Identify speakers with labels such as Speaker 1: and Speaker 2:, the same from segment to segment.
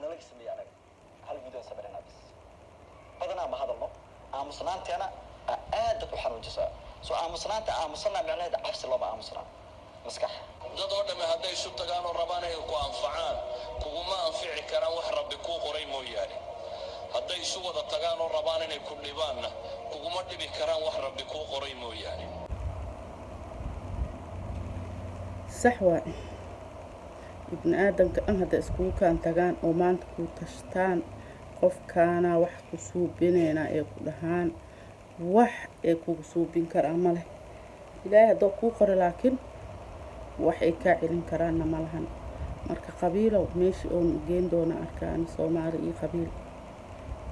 Speaker 1: أنا لقي سمي أنا هل فيديو سبرنا بس بدنا ما هذا الله مسلمانتي أنا أدت وحرو جسا سو مسلمانتي مسلم يعني هذا عفس الله بقى مسلم مسكح
Speaker 2: dad oo dhamay hadday isu tagaan oo rabaan inay ku anfacaan kuguma anfici karaan wax rabbi kuu qoray mooyaane hadday isu wada tagaan oo rabaan inay ku dhibaanna kuguma dhibi karaan wax rabbi kuu qoray mooyaane
Speaker 3: saxwa ibn aadamka dhan hadda iskugu kaan tagaan oo maanta ku tashtaan qofkaana wax ku suubinayna ee ku dhahaan wax ee kugu suubin karaa ma leh ilaahay haddoo kuu qoro laakiin wax ay kaa celin karaanna ma lahan marka qabiilow meeshii oon geen doona arkaan Soomaali iyo qabiil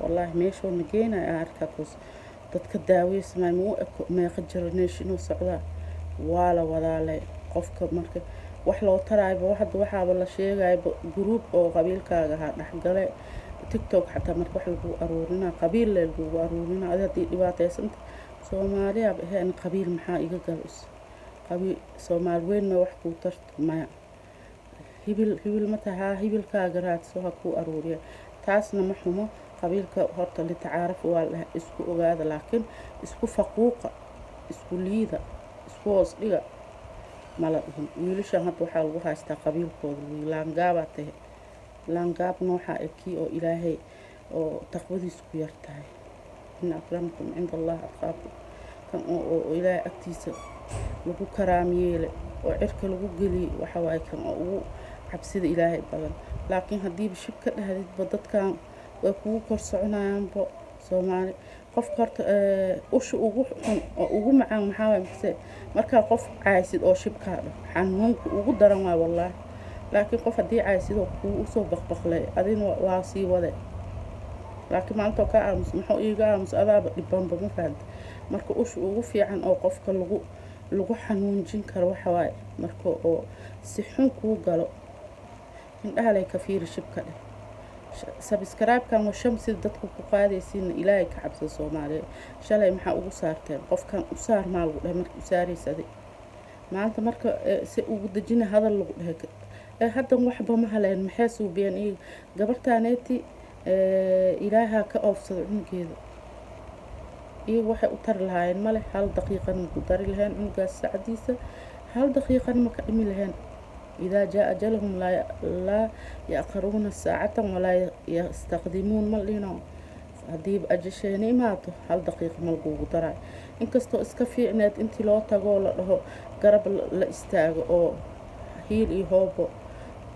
Speaker 3: wallaahi meeshoon geenay arkaa kus dadka daaweysmay muu meeqa generation oo socda waa la wadaalay qofka marka wax loo tarayba waxaaba la sheegay group oo qabiilkaaga ha dhaxgalay TikTok xataa marka wax lagu aruurina qabiil lagu aruurina adii dhibaataysanta Soomaaliya bixin qabiil maxaa iga galis qabiil Soomaal weyn ma wax ku tartamaya hibil mataha hibilkaaga raadso ha ku aruuriya taasna ma xumo qabiilka horta la tacaaruf waa la isku ogaada laakiin isku faquuqa isku liida isku hoos dhiga mala wiilashan hadda waxaa lagu haystaa qabiilkooda laangaaba tahay laangaab nooxa kii oo ilaahay oo taqwadiisu ku yartahay in akramakum inda Allah atqaakum kan oo ilaahay agtiisa lagu karaamiyeele oo cirka lagu geli waxa waay kan oo ugu cabsida ilaahay badan laakiin haddii shib ka dhahdid dadkan way kugu kor soconayaanba Soomaali qof horta usha ugu xun oo ugu macaan maxaa waay marka qof caysid oo shib ka dhah xanuunku ugu daran waa wallahi laakiin qof haddii caysid oo kuu soo baqbaqlay adina waa sii wade laakiin maanta ka aamus maxuu iiga aamus adaaba dhibanba ma fahanti marka usha ugu fiican oo qofka lagu xanuunjin karo waxa waay marka oo si xun kuu galo indhaha lay ka fiiri shibka dheh subscribe kan waa shamsi dadku ku qaadaysiin ilaahay ka cabso Soomaaliya shalay maxaa ugu saarteen qofkan u saar maal ugu dhahay markii u saaraysaday maanta marka si ugu dajina hadal lagu dhahay hadda waxba ma haleen maxay suubiyeen ee gabartaaneeti ilaaha ka oofsado cungeeda iyo waxay u tar lahaayeen male hal daqiiqan ku dari lahayn cungaas saacadiisa hal daqiiqan ma ka dhimi lahayn إذا جاء أجلهم لا يأخرون الساعة ولا يستقدمون ملينا هديب أجشيني ماتو هل دقيقة ملقوق دراي إنكستو إسكفي عناد إنتي لو تقول له قرب لإستاغ أو هيل إيهوبو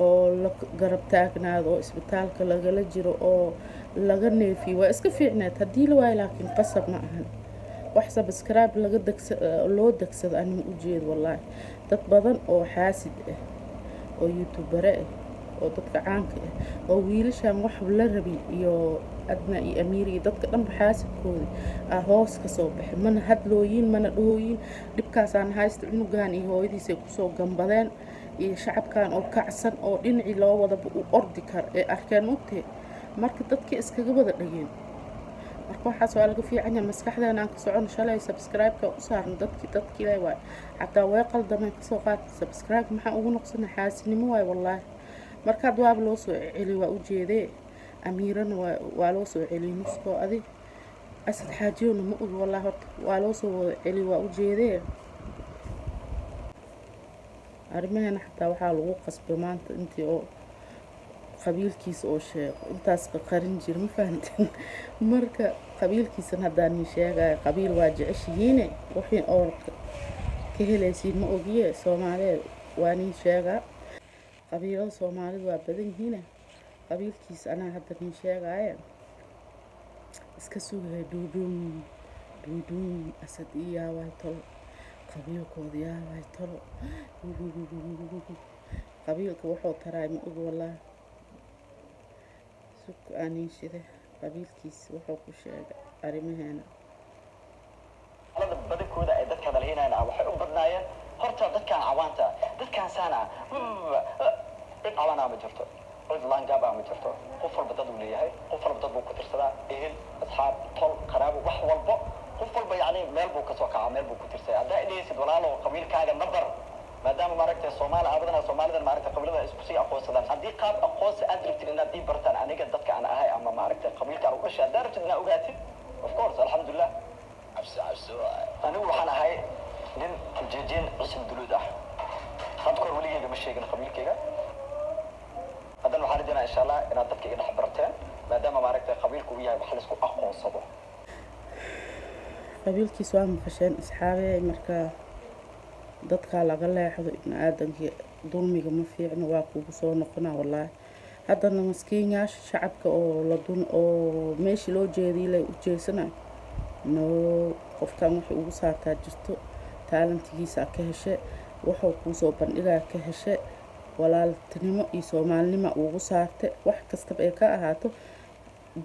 Speaker 3: أو قرب تاقناد أو إسبتالك لغلجيرو أو لغنيفي وإسكفي عناد هدي لواي لكن قصب معهن وحسب سكراب لو دكسد أنا مؤجيد والله dad badan oo xaasid ah oo youtuber ah oo dadka caanka ah oo wiilashan wax la rabay iyo adna iyo amiir iyo dadka dhan xaasidkooda hoos ka soo baxay mana hadlooyin mana dhooyin dibkaas aan haysto cunugan iyo hooyadiisa ku soo gambadeen iyo shacabkan oo kacsan oo dhinaci loo wada u ordi kar ee arkeen untee marka dadka iskaga wada dhageen marka waxa soo laga fiican maskaxdeena aan ka socon shalay subscribe ka u saarno dadkii lay waay hatta way qaldaman ka soo qaad subscribe maxaa ugu noqsana xaasinimo waay wallahi marka dwaab loo soo celi waa u jeeday amiirana waa loo soo celi nusko adi asad xaajiyoona ma og wallahi horta waa loo soo celi waa u jeeday arrimahan xataa waxaa lagu qasbay maanta intii oo qabiilkiisa oo sheego intaas ka qarin jir ma fahantin marka qabiilkiisan haddaan sheegay qabiil waa jeceshihiin wixii oo ka helaysiin ma ogiye Soomaaliya waa nin sheega qabiilada Soomaalidu waa badan yihiin qabiilkiisa ana hadda nin sheegay iska sugay duudun asad iyo waa tolo qabiilkooda yaa waa tolo qabiilka wuxuu taray ma og wallahi أني شده قبيل كيس وحوق الشيء أرميهنا.
Speaker 1: أنا بدك كذا إذا كذا هنا أنا وحب بدنايا هرتا ذكر عوانتا ذكر سنة عوانا بجرته رجل الله جابها بجرته قفر بدل وليه هاي قفر بدل بكتر سلا إهل أصحاب طل قراب وحول بق قفر يعني مال بوك سوكا مال بوك كتر سلا ده اللي يسد ولا له قبيل كذا نبر maadaama maaragtay Soomaali abadana Soomaalida maaragtay qabiilada isku sii aqoonsadaan haddii qaab aqoonsi aad rabtid inaad ii bartaan aniga dadka aan ahay ama maaragtay qabiilka aan u dhashay haddaad rabtid inaad ogaatid of course alxamdulillah cabsi anigu waxaan ahay nin jeejeen cusub duluud ah hadda kor weligeyga ma sheegin qabiilkayga haddana waxaan rajaynayaa insha allah inaad dadka iga dhex barteen maadaama maaragtay qabiilku uu yahay wax la isku aqoonsado
Speaker 3: qabiilkiis waa maqasheen asxaabey marka dadka laga leexdo ibn aadamka dulmiga ma fiicno waa kugu soo noqonaa wallaahi haddana maskiinyaasha shacabka oo la dun oo meeshii loo jeediyay lay u jeesanayo no qofkan waxay ugu saartaa jirto taalantigiisa ka heshe wuxuu kuu soo bandhigaa ka heshe walaaltinimo iyo soomaalinimo ugu saarte wax kastaba ee ka ahaato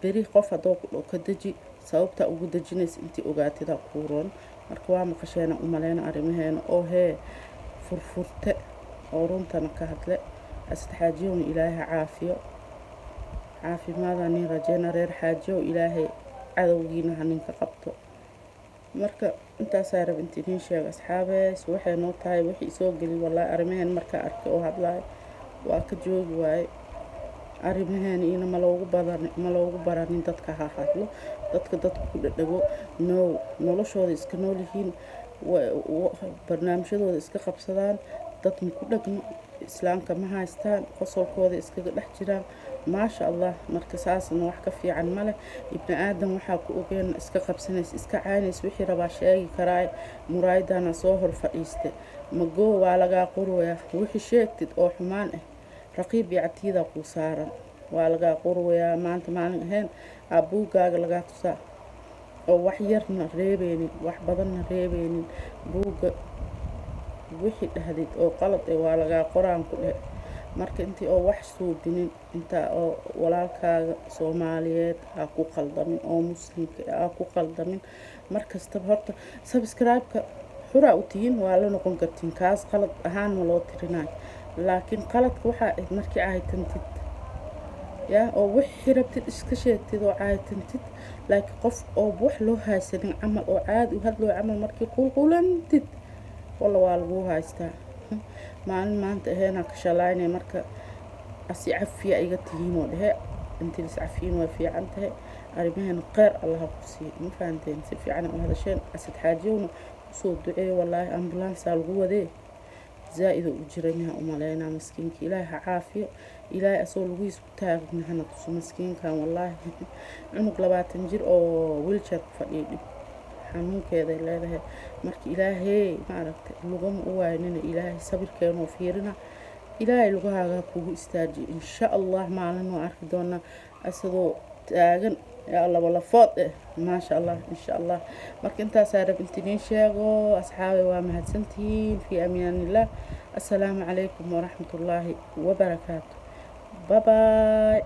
Speaker 3: beri qof haddoo ku dhow ka deji sababta ugu dejinaysa intii ogaatida kuuroon marka waa maqasheena u maleyna arrimaheena oo hee furfurte oo runtana ka hadle asad xaajiyowna ilaahay caafiyo caafimaada nin rajeyna reer xaajiyow ilaahay cadowgiina ha ninka qabto marka intaasaa rab inta idiin sheega asxaabeys waxay noo tahay wixii soo geli wallaahi arrimaheen markaa arkay oo hadlaayo waa ka joogi waaye arrimaheena ina ma loogu baranin dadka ha hadlo dadka ku dhadhago no noloshooda iska nool yihiin barnaamijyadooda iska qabsadaan dad ma ku dhagno islaamka ma haystaan qosolkooda iskaga dhex jiraan maasha allah marka saasna wax ka fiican male ibni aadam waxaa ku ogeen iska qabsanaysa iska caynaysa wixii rabaa sheegi karaa muraayadana soo hor fadhiiste magoo waa lagaa qorwayaa wixii sheegtid oo xumaan ah raqiib iyo catiida kuu saaran waa lagaa qorwayaa maanta maalin ahayn buuggaaga lagaa tusaa oo wax yarna reebeynin wax badanna reebeynin buugga wixii dhahdid oo qalad waa lagaa qoraan ku dheh marka intii oo wax suubinin inta oo walaalkaaga Soomaaliyeed aa ku qaldamin oo muslimka aa ku qaldamin markastaba horta subscribe-ka xura u tihiin waa la noqon kartiin kaas qalad ahaan ma loo tirinayo laakiin qaladka waxaa markii caaytantid ya oo wixii rabtid iska sheegtid oo caaytantid laakiin qof oo wax loo haysanin camal oo caadi u hadloo camal markii qulqulantid walla waa lagu haystaa maalin maanta aheena ka shalaynay marka asi cafiya iga tihiin oo dhehe intii is cafiin waa fiican tahay arrimaheena qeyr allah ku siiyo ma fahanteen si fiican u hadasheen asad xaajiyowna usoo duceey wallaahi ambulance lagu wadee زائد وجرنها أمالينا مسكين إلهي عافية إلهي أصول ويس بتاعنا هنا تصو مسكين كان والله عنق لبعت نجر أو ويلشر فقيد حنون كذا إلهي مرك إلهي ما عرفت اللغم وعيننا إلهي صبر كانوا فيرنا إلهي لغها كوه استاجي إن شاء الله معنا وعرف دونا أصدو تاجن يا الله والله فاض ما شاء الله إن شاء الله مرك أنت سارب أنتني شاغو أصحابي ومهتسنتين في أمان الله السلام عليكم ورحمة الله وبركاته باي باي